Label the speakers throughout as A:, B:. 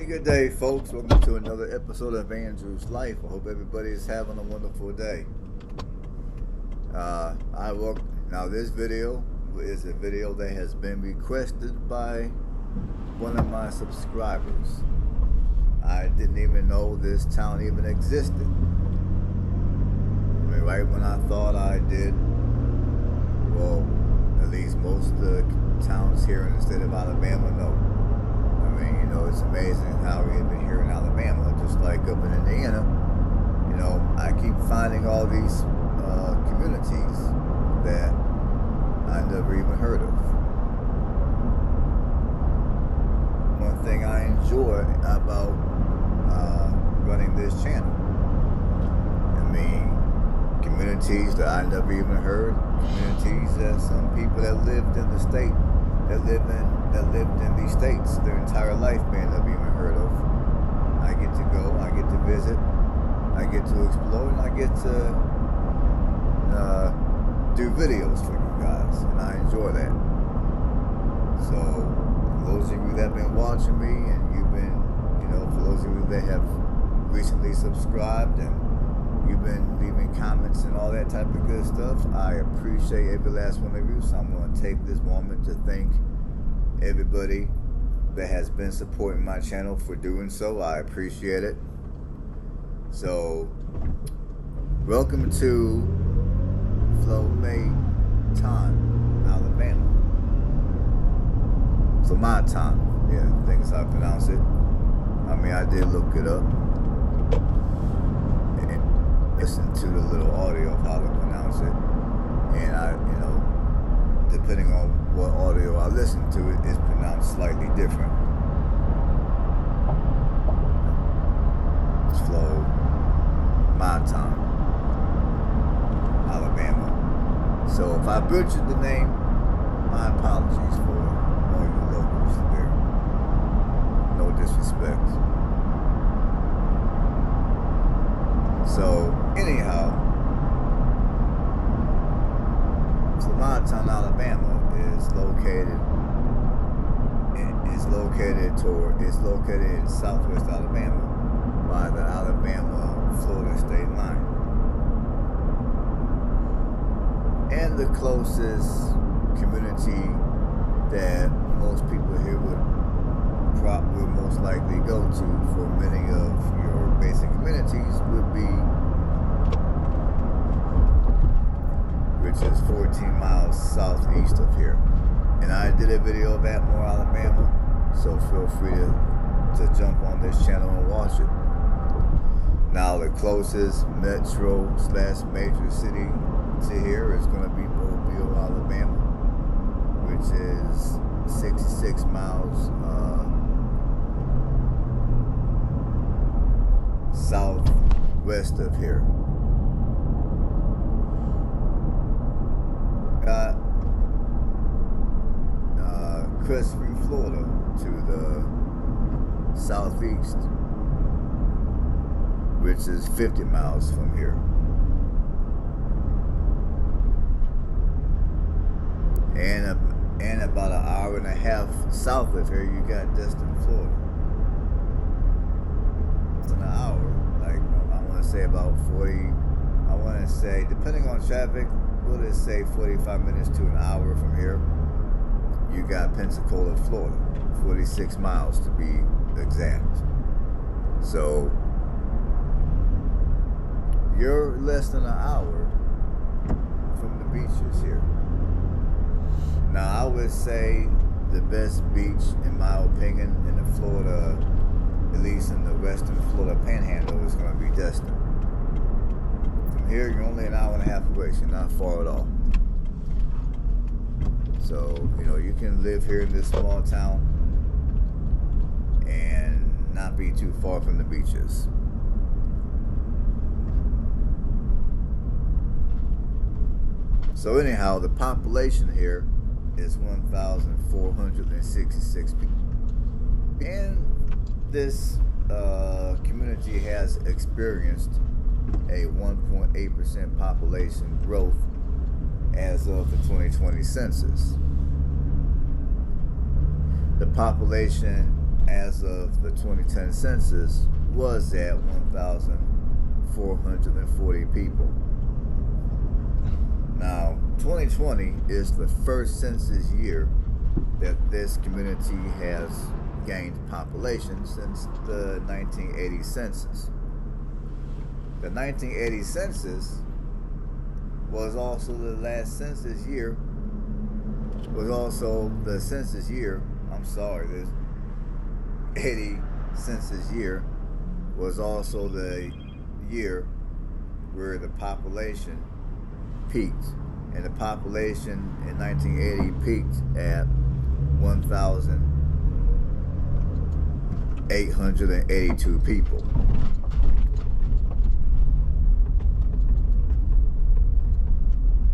A: Good day, folks. Welcome to another episode of Andrew's Life. I hope everybody is having a wonderful day. Now this video is a video that has been requested by one of my subscribers. I didn't even know this town even existed. I mean, right when I thought I did, well, at least most of the towns here in the state of Alabama know. I mean, it's amazing how even here in Alabama, just like up in Indiana, I keep finding all these communities that I never even heard of. One thing I enjoy about running this channel, communities that I never even heard, communities that some people that lived in the state, that lived in these states their entire life may have never even heard of. I get to go, I get to visit, I get to explore, and I get to do videos for you guys, and I enjoy that. So, for those of you that have been watching me, and you've been, for those of you that have recently subscribed and you've been leaving comments and all that type of good stuff, I appreciate every last one of you. So I'm going to take this moment to thank everybody that has been supporting my channel for doing so. I appreciate it. So, welcome to Flomaton, Alabama. Flomaton, yeah, I think that's how I pronounce it. I did look it up and listen to the little audio of how to pronounce it. And depending on what audio I listen to, it is pronounced slightly different. It's Flomaton, Alabama. So if I butchered the name, my apologies for all you locals there. No disrespect. So anyhow, Flomaton, Alabama is located in southwest Alabama by the Alabama-Florida state line. And the closest community that most people here would most likely go to for many of your basic amenities would be, which is 14 miles southeast of here. And I did a video of Atmore, Alabama, so feel free to jump on this channel and watch it. Now the closest metro/major city to here is going to be Mobile, Alabama, which is 66 miles southwest of here. Got Crestwood, Florida to the southeast, which is 50 miles from here. And about an hour and a half south of here, you got Destin, Florida. It's an hour, like I want to say about 40. I want to say, depending on traffic, we'll just say 45 minutes to an hour from here. You got Pensacola, Florida, 46 miles to be exact. So you're less than an hour from the beaches here. Now, I would say the best beach, in my opinion, in the Florida, at least in the western Florida panhandle, is going to be Destin. From here, you're only an hour and a half away, so you're not far at all. So, you can live here in this small town and not be too far from the beaches. So anyhow, the population here is 1,466 people. And this community has experienced a 1.8% population growth as of the 2020 census. The population as of the 2010 census was at 1,440 people. Now, 2020 is the first census year that this community has gained population since the 1980 census. The 1980 census was also the last census year, this 80 census year was also the year where the population peaked. And the population in 1980 peaked at 1,882 people.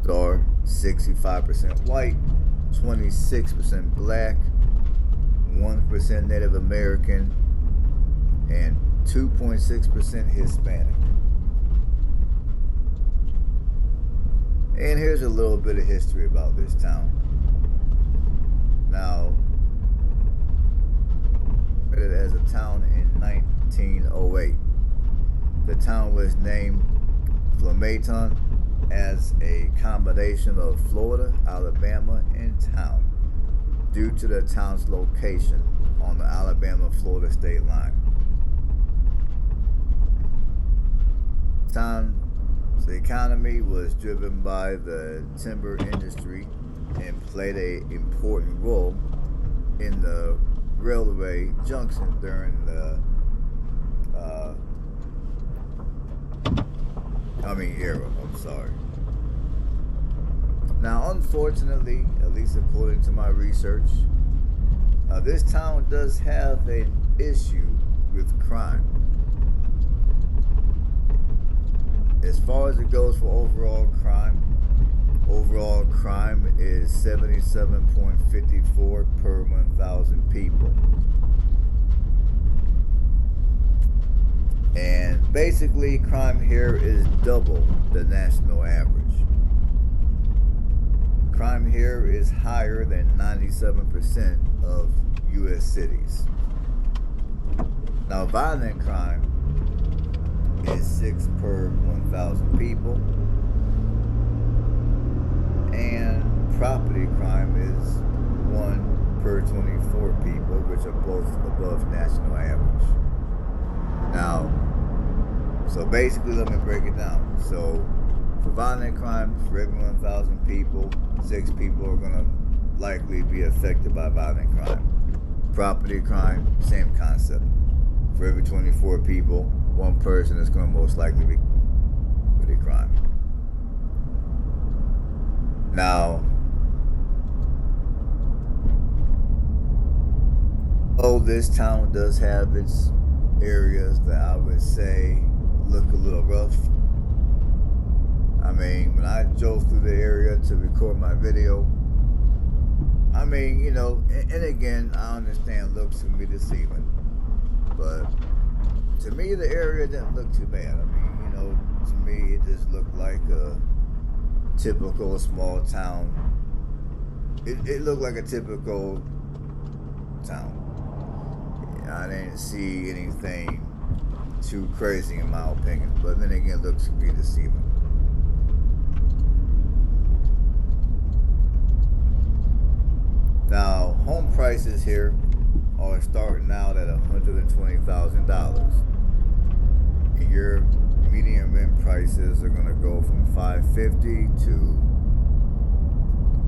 A: Or 65% white, 26% black, 1% Native American, and 2.6% Hispanic. And here's a little bit of history about this town. Now, started as a town in 1908. The town was named Flomaton as a combination of Florida, Alabama, and town due to the town's location on the Alabama-Florida state line. The economy was driven by the timber industry and played an important role in the railway junction during the era. Now, unfortunately, at least according to my research, this town does have an issue with crime. As far as it goes for overall crime is 77.54 per 1,000 people. And basically, crime here is double the national average. Crime here is higher than 97% of U.S. cities. Now, violent crime is 6 per 1,000 people, and property crime is 1 per 24 people, which are both above national average. Now, so basically, let me break it down. So, for violent crime, for every 1,000 people, 6 people are going to likely be affected by violent crime. Property crime, same concept. For every 24 people, 1 person is going to most likely be property crime. Now, this town does have its areas that I would say look a little rough. I mean, when I drove through the area to record my video, I mean, you know, and again, I understand looks can be deceiving, but to me, the area didn't look too bad. I mean, you know, to me, it just looked like a typical small town. It looked like a typical town. I didn't see anything too crazy in my opinion, but then again, looks can be deceiving. Now, home prices here are starting out at $120,000. And your median rent prices are going to go from $550 to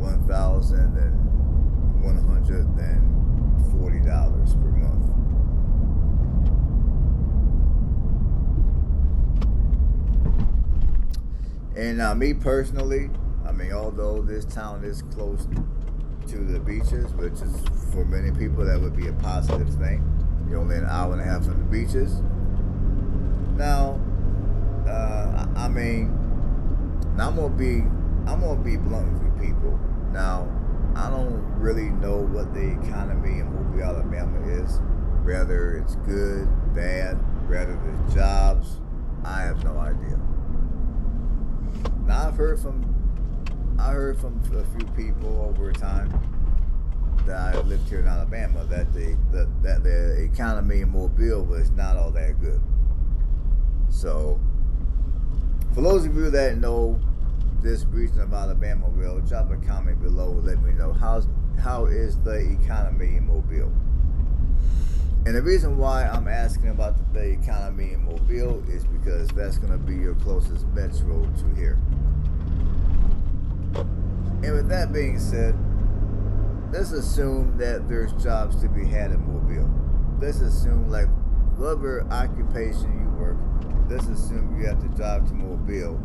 A: $1,140 per month. And now, me personally, I mean, although this town is close to the beaches, which is for many people that would be a positive thing. You're only an hour and a half from the beaches. Now, I mean, I'm gonna be blunt with you people. Now, I don't really know what the economy in Mobile, Alabama is. Whether it's good, bad, whether there's jobs, I have no idea. Now, I heard from a few people over time that I lived here in Alabama, that the economy in Mobile was not all that good. So, for those of you that know this region of Alabama, well, drop a comment below and let me know how is the economy in Mobile. And the reason why I'm asking about the economy in Mobile is because that's going to be your closest metro to here. And with that being said, let's assume that there's jobs to be had in Mobile. Let's assume, like, whatever occupation you work, let's assume you have to drive to Mobile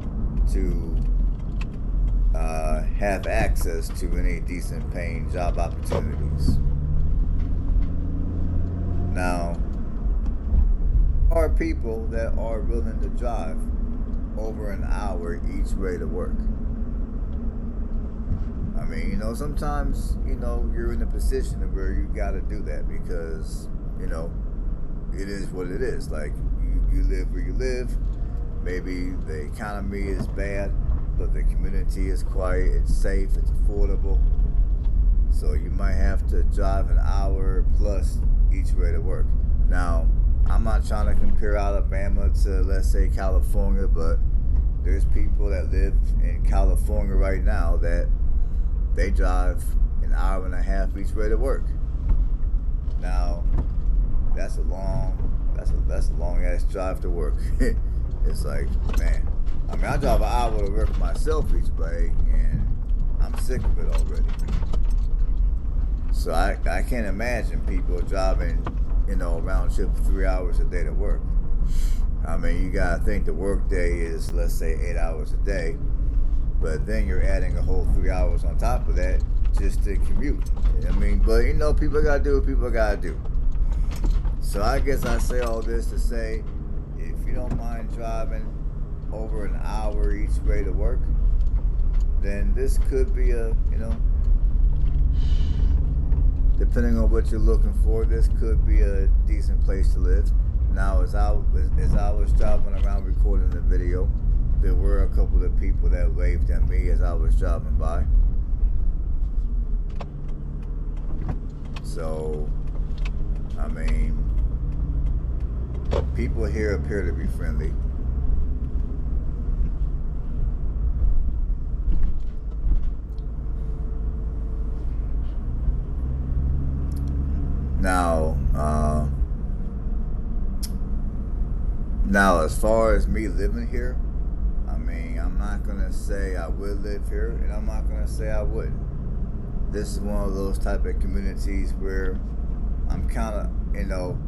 A: to have access to any decent paying job opportunities. Now, there are people that are willing to drive over an hour each way to work. I mean, you know, sometimes, you know, you're in a position where you got to do that because, you know, it is what it is. Like, you live where you live. Maybe the economy is bad, but the community is quiet, it's safe, it's affordable. So you might have to drive an hour plus each way to work. Now, I'm not trying to compare Alabama to, let's say, California, but there's people that live in California right now that they drive an hour and a half each way to work. Now, that's a long ass drive to work. It's like, man, I mean, I drive an hour to work myself each way, and I'm sick of it already. So I can't imagine people driving, you know, round trip 3 hours a day to work. I mean, you gotta think the work day is, let's say, 8 hours a day, but then you're adding a whole 3 hours on top of that just to commute. I mean, but you know, people gotta do what people gotta do. So I guess I say all this to say, if you don't mind driving over an hour each way to work, then this could be a, you know, depending on what you're looking for, this could be a decent place to live. Now, as I was driving around recording the video, there were a couple of people that waved at me as I was driving by. So, I mean, people here appear to be friendly. Now, as far as me living here, I mean, I'm not gonna say I would live here, and I'm not gonna say I wouldn't. This is one of those type of communities where I'm kind of, you know,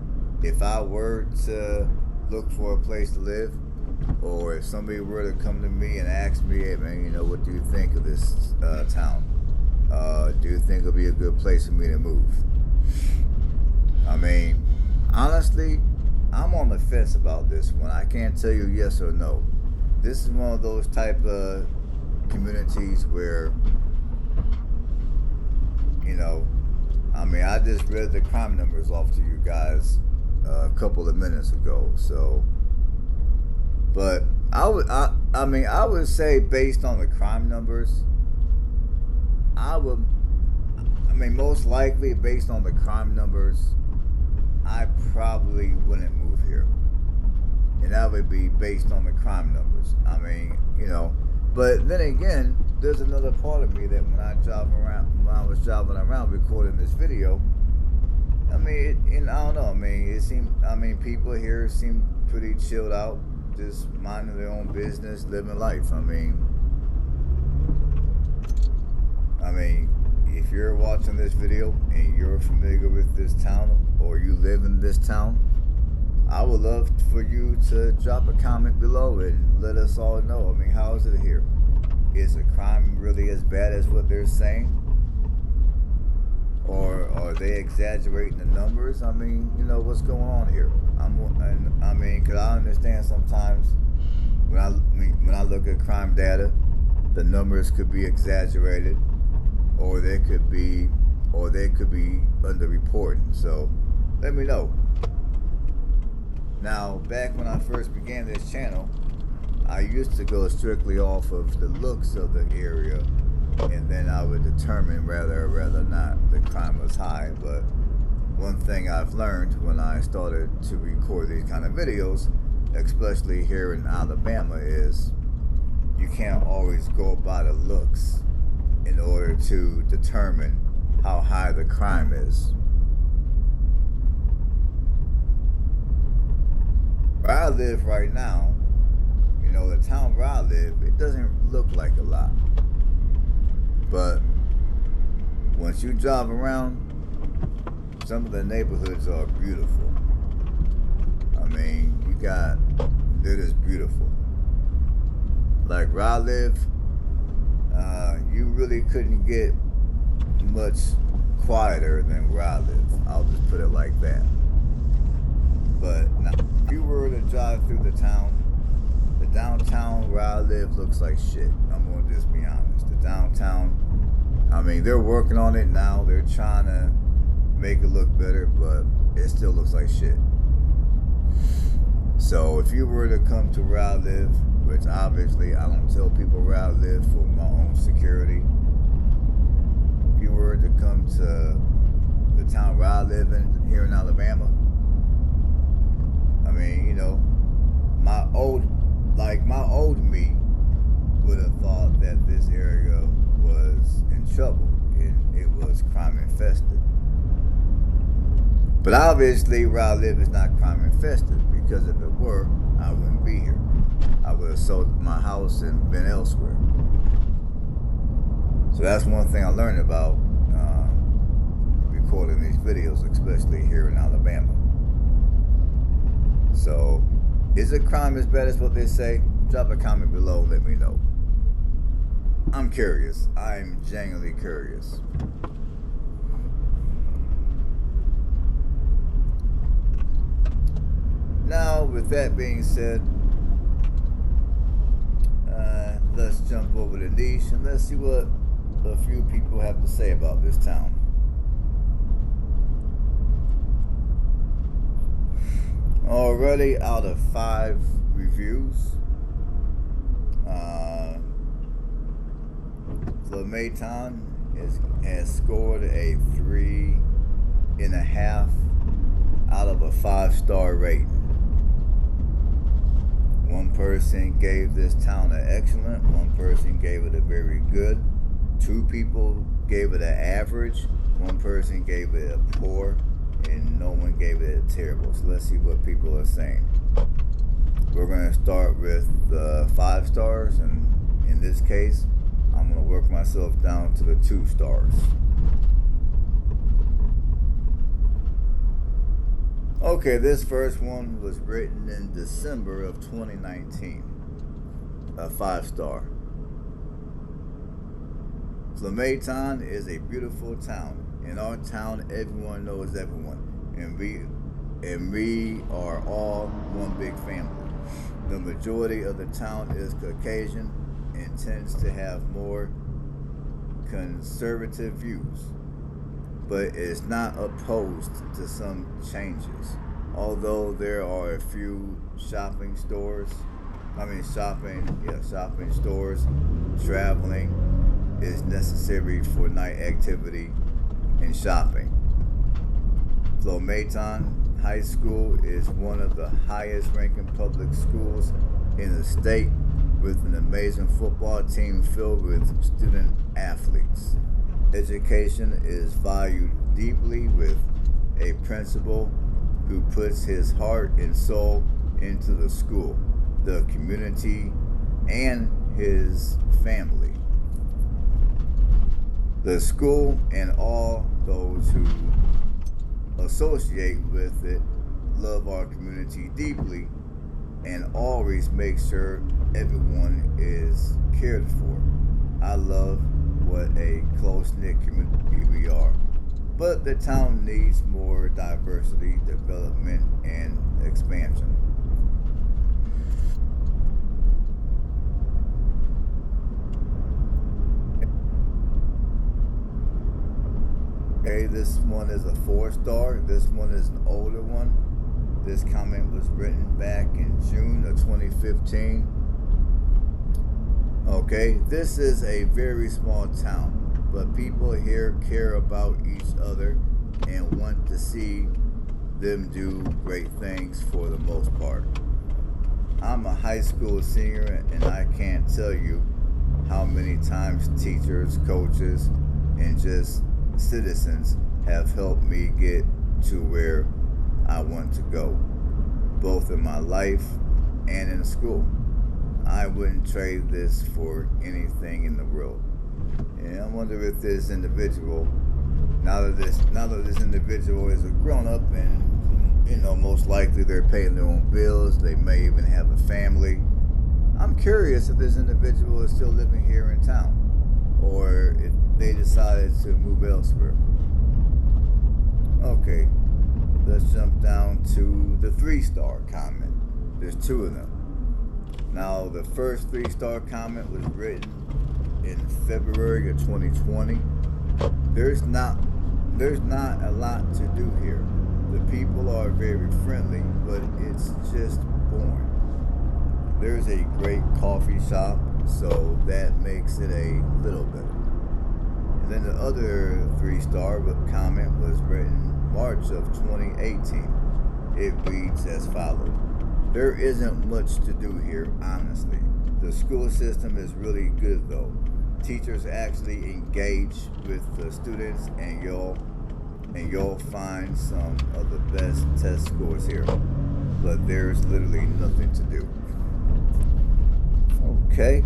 A: if I were to look for a place to live, or if somebody were to come to me and ask me, hey man, you know, what do you think of this town? Do you think it'll be a good place for me to move? I mean, honestly, I'm on the fence about this one. I can't tell you yes or no. This is one of those type of communities where, you know, I mean, I just read the crime numbers off to you guys a couple of minutes ago. So, but I would say based on the crime numbers, most likely based on the crime numbers, I probably wouldn't move here. And that would be based on the crime numbers. I mean, you know, but then again, there's another part of me that when I was driving around recording this video, I mean, I don't know, I mean, people here seem pretty chilled out, just minding their own business, living life. I mean, if you're watching this video and you're familiar with this town or you live in this town, I would love for you to drop a comment below and let us all know. I mean, how is it here? Is the crime really as bad as what they're saying? Or are they exaggerating the numbers? I mean, you know, what's going on here? Because I understand sometimes when I look at crime data, the numbers could be exaggerated, or they could be underreported. So let me know. Now, back when I first began this channel, I used to go strictly off of the looks of the area and then I would determine whether or whether or not the crime was high. But one thing I've learned when I started to record these kind of videos, especially here in Alabama, is you can't always go by the looks in order to determine how high the crime is. Where I live right now, you know, the town where I live, it doesn't look like a lot. But once you drive around, some of the neighborhoods are beautiful. I mean, they're just beautiful. Like where I live, you really couldn't get much quieter than where I live. I'll just put it like that. But now, if you were to drive through the downtown where I live looks like shit. I'm gonna just be honest. The downtown, I mean, they're working on it now. They're trying to make it look better, but it still looks like shit. So if you were to come to where I live, which obviously I don't tell people where I live for my own security, if you were to come to the town where I live in here in Alabama, I mean, you know, my old me would have thought that this area was in trouble and it was crime infested. But obviously where I live is not crime infested, because if it were, I wouldn't be here. I would have sold my house and been elsewhere. So that's one thing I learned about recording these videos, especially here in Alabama. So, is it crime as bad as what they say? Drop a comment below and let me know. I'm curious. I'm genuinely curious. Now, with that being said, let's jump over the niche and let's see what a few people have to say about this town. Already out of 5 reviews, Flomaton has scored a 3.5 out of a 5-star rating. One person gave this town an excellent, one person gave it a very good, 2 people gave it an average, one person gave it a poor, and no one gave it a terrible. So let's see what people are saying. We're going to start with 5 stars, and in this case, I'm going to work myself down to the 2 stars. Okay, this first one was written in December of 2019. A 5-star. Flomaton is a beautiful town. In our town, everyone knows everyone, and we are all one big family. The majority of the town is Caucasian and tends to have more conservative views, but is not opposed to some changes. Although there are a few shopping stores, traveling is necessary for night activity and shopping. Flomaton High School is one of the highest ranking public schools in the state, with an amazing football team filled with student athletes. Education is valued deeply, with a principal who puts his heart and soul into the school, the community, and his family. The school and all those who associate with it love our community deeply and always make sure everyone is cared for. I love what a close-knit community we are. But the town needs more diversity, development, and expansion. Okay, this one is a 4-star. This one is an older one. This comment was written back in June of 2015. Okay, this is a very small town, but people here care about each other and want to see them do great things for the most part. I'm a high school senior and I can't tell you how many times teachers, coaches, and just citizens have helped me get to where I want to go, both in my life and in school. I wouldn't trade this for anything in the world. And I wonder if this individual, now that this individual is a grown up and most likely they're paying their own bills, they may even have a family. I'm curious if this individual is still living here in town or if they decided to move elsewhere. Okay, let's jump down to the 3-star comment. There's two of them. Now, the first 3-star comment was written in February of 2020. There's not a lot to do here. The people are very friendly, but it's just boring. There's a great coffee shop, so that makes it a little better. And then the other 3-star comment was written March of 2018. It reads as follows. There isn't much to do here, honestly. The school system is really good though. Teachers actually engage with the students and you'll find some of the best test scores here. But there's literally nothing to do. Okay.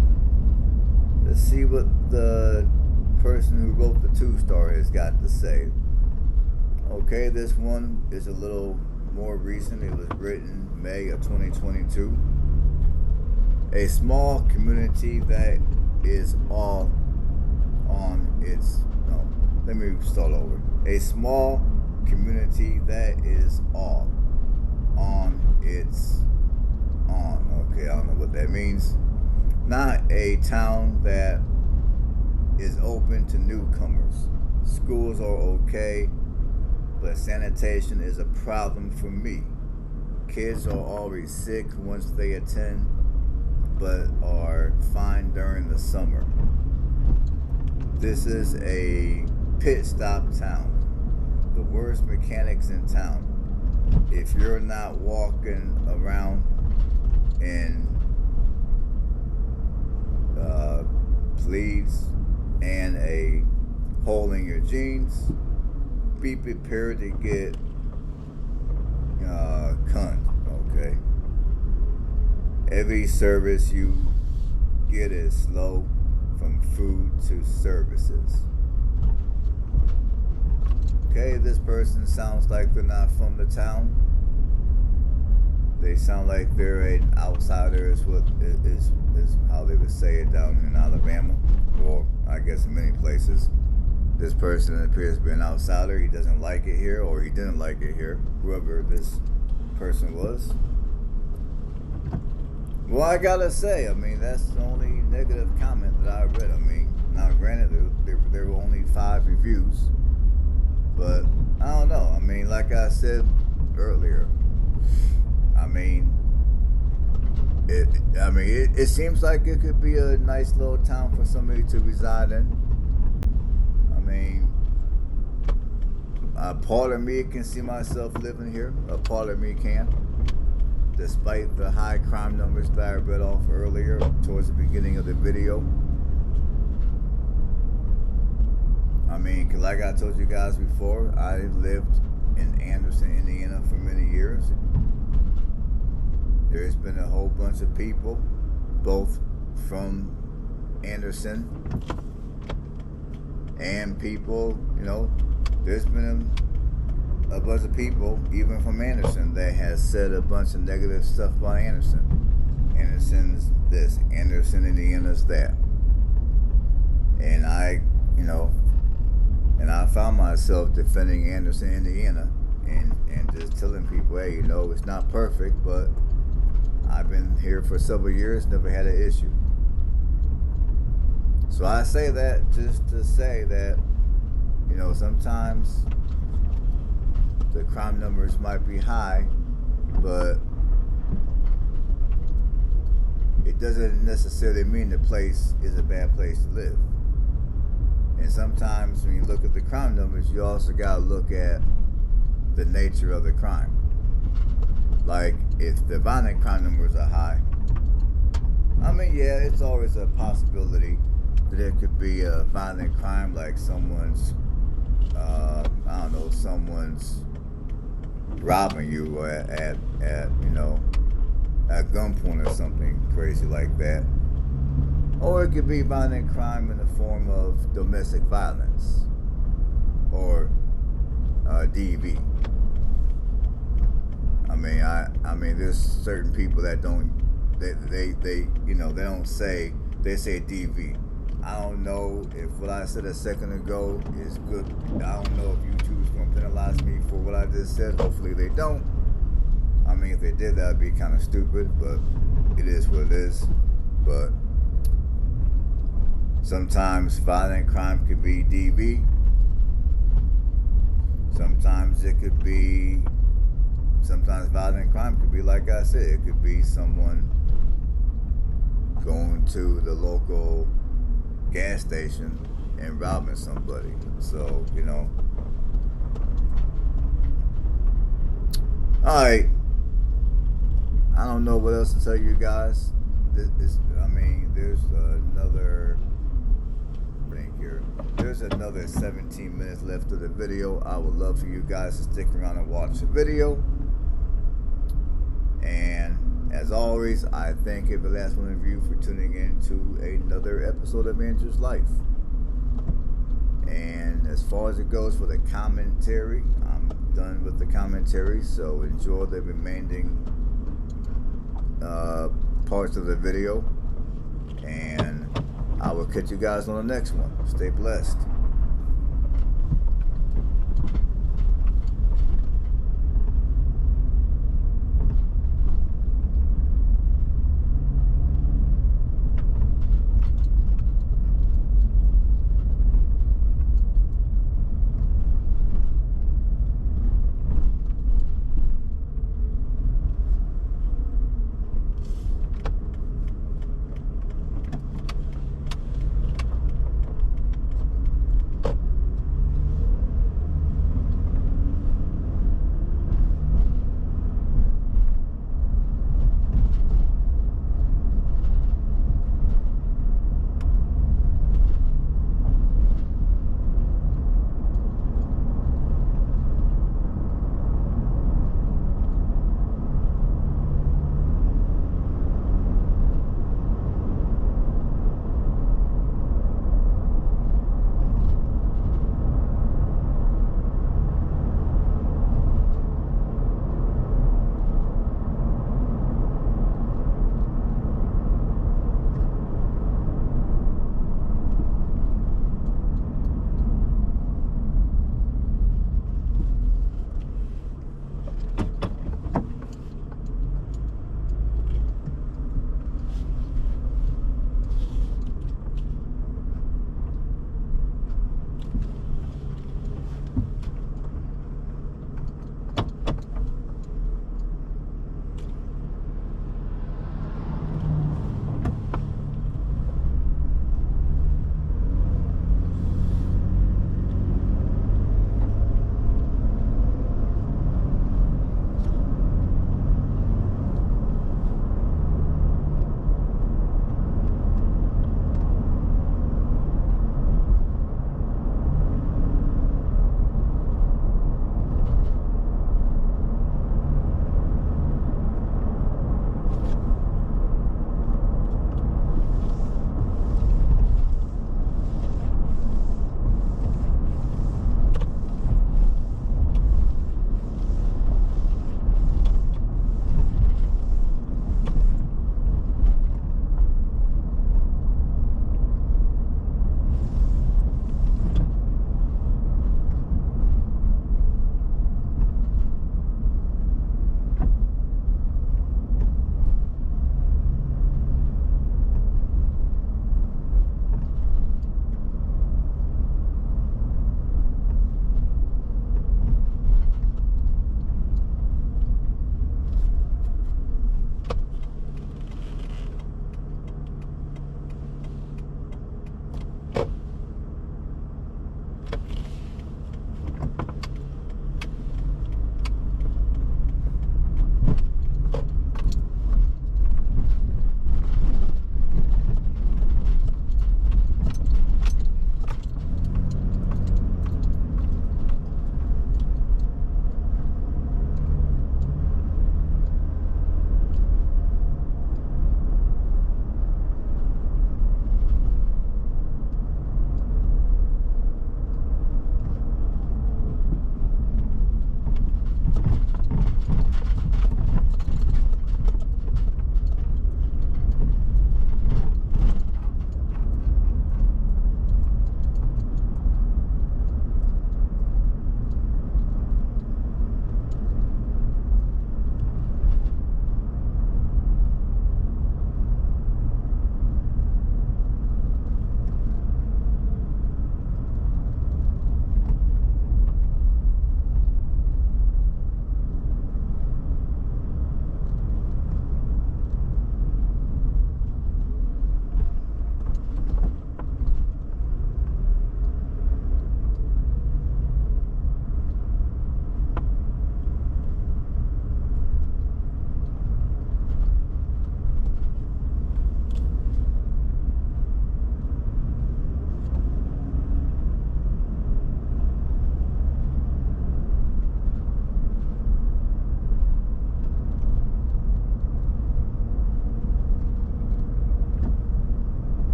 A: Let's see what the person who wrote the 2-star has got to say. Okay, this one is a little more recent. It was written May of 2022. A small community that is all on its no. Let me start over. A small community that is all on its on. Okay, I don't know what that means. Not a town that is open to newcomers. Schools are okay, but sanitation is a problem for me. Kids are always sick once they attend, but are fine during the summer. This is a pit stop town. The worst mechanics in town. If you're not walking around in pleats and a hole in your jeans, be prepared to get cunned, okay? Every service you get is slow, from food to services. Okay, this person sounds like they're not from the town. They sound like they're an outsider is what is how they would say it down in Alabama, or I guess in many places. This person appears to be an outsider. He doesn't like it here, or he didn't like it here, whoever this person was. Well, I gotta say, I mean, that's the only negative comment that I read. I mean, now granted, there were only 5 reviews, but I don't know. I mean, like I said earlier, I mean, it seems like it could be a nice little town for somebody to reside in. I mean, a part of me can see myself living here. A part of me can. Despite the high crime numbers that I read off earlier towards the beginning of the video. I mean, like I told you guys before, I lived in Anderson, Indiana for many years. There's been a whole bunch of people, both from Anderson and people, there's been a bunch of people, even from Anderson, that has said a bunch of negative stuff about Anderson. Anderson's this, Anderson, Indiana's that. And I found myself defending Anderson, Indiana, and just telling people, hey, it's not perfect, but I've been here for several years, never had an issue. So I say that just to say that, sometimes the crime numbers might be high, but it it doesn't necessarily mean the place is a bad place to live. And sometimes when you look at the crime numbers, you also gotta look at the nature of the crime. Like, if the violent crime numbers are high, I mean, yeah, it's always a possibility that there could be a violent crime, like someone's, I don't know, someone's robbing you at you know, at gunpoint or something crazy like that. Or it could be violent crime in the form of domestic violence or DV. I mean, there's certain people that don't, they you know, they don't say, they say DV. I don't know if what I said a second ago is good. I don't know if YouTube's gonna penalize me for what I just said. Hopefully they don't. I mean, if they did, that would be kind of stupid, but it is what it is. But sometimes violent crime could be DV. Sometimes violent crime could be, like I said, it could be someone going to the local gas station and robbing somebody. So, you know. Alright. I don't know what else to tell you guys. There's another link here. There's another 17 minutes left of the video. I would love for you guys to stick around and watch the video. And as always, I thank every last one of you for tuning in to another episode of Andrew's Life. And as far as it goes for the commentary, I'm done with the commentary, so enjoy the remaining parts of the video. And I will catch you guys on the next one. Stay blessed.